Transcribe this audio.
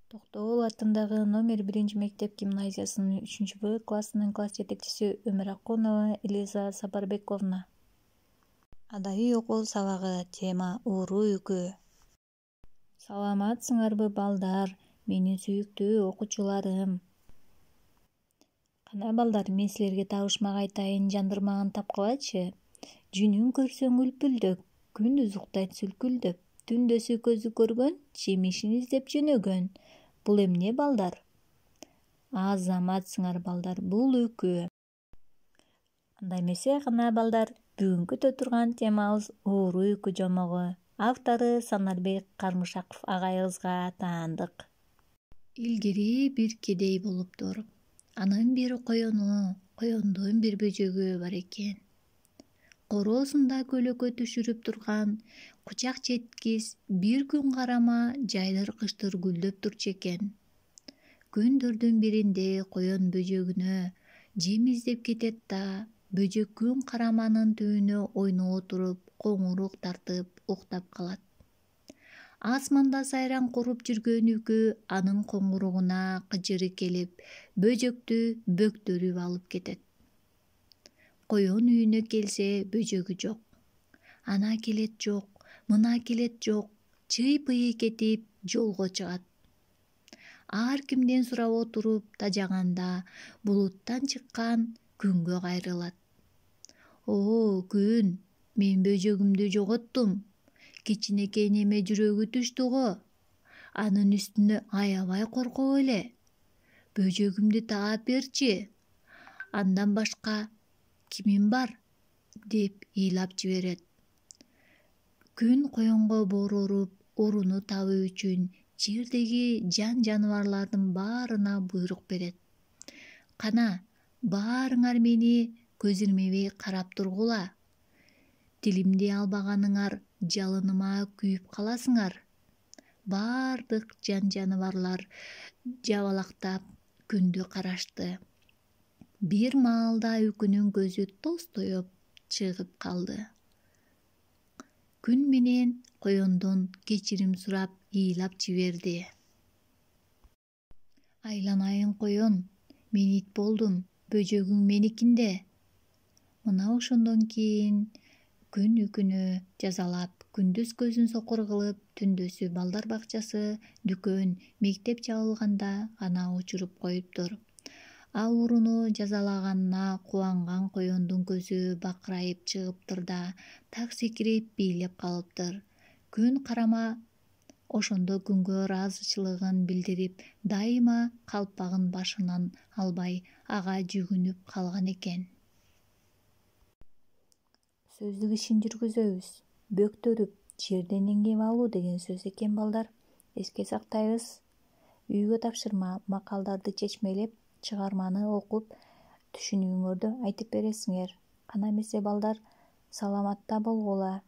Токтогул атындагы номер 1 мектеп гимназиясынын 3-Б классынын класс жетекчиси Өмүракунова Элиза Сапарбековна. Адабий окуу сабагы. Тема ууруу үкү. Саламатсыңарбы балдар, менин сүйүктүү окуучуларым. Кана балдар, мен силерге табышмак айтайын, жандырмаган тапкылачы. Жүнүн көрсөң үлпүлдөк, күндүз уктайт сүлкүлдөп, түндөсү көзү көргөн, жемишин издеп жөнөгөн. Бул эмне балдар? Азаматсыңар балдар, бул үкү. Анда эмесе кана балдар, бүгүнкү турган темабыз ууруу үкү жомогу. Автору Санарбек Кармышаков агайыбызга таандык. Илгери бир кедей болуптур. Анын бир коёндун бир бөжөгү бар экен. Короосунда көлөкө түшүрүп турган кучак жеткис бир күн карама жайдыр-кыштыр гүлдөп турчу экен. Күндөрдүн биринде коён бөжөгүнө жем издеп кетет да, бөжөк күн караманын түбүнө ойноп отуруп, коңурук тартып уктап калат. Асманда сайран куруп жүргөн үкү анын коңуругуна кыжыры келип, бөжөктү бөктөрүп алып кетет. Коён үйүнө келсе, бөжөгү жок. Ана келет жок, мына келет жок, чый-пый кетип жолго чыгат. Ар кимден сурап отуруп тажаганда булуттан чыккан күнгө кайрылат. О, күн, мен бөжөгүмдү жоготтум. Кичинекей неме жүрөгү түштү го. Анын үстүнө аябай коркоб эле. Бөжөгүмдү таап берчи. Андан башка кимим бар? Деп ыйлап жиберет. Күн коёнго боороруп, оруну табуу үчүн жердеги жан-жаныбарлардын баарына буйрук берет. Кана, баарыңар мени көз ирмебей карап тургула. Тилимди албаганыңар жалыныма күйүп каласыңар. Бардык жан-жаныбарлар жабалактап күндү карашты. Бир маалда үкүнүн көзү тостоёп чыгып калды. Күн менен коёндон кечирим сурап ыйлап жиберди. Айланайын коён, мен ит болдум, бөжөгүң меникинде. Мына ошондон кийин күн үкүнү жазалап, күндүз көзүн сокур кылып, түндөсү балдар бакчасы, дүкөн, мектеп жабылганда гана учуруп коюптур. Ауруну жазалаганына кубанган коёндун көзү бакырайып чыгыптыр да, так секирип бийлеп калыптыр. Күн карама ошондо күнгө ыраазычылыгын билдирип, дайыма калпагын башынан албай ага жүгүнүп калган экен. Сөздүк ишин жүргүзөбүз. Бөктөрүп, жерден эңгеп алуу деген сөз экен балдар. Эске сактайбыз. Үйгө тапшырма, макалдарды чечмелеп, чыгарманы окуп, түшүнүүңөрдү айтып бересиңер. Кана эмесе балдар, саламатта болгула.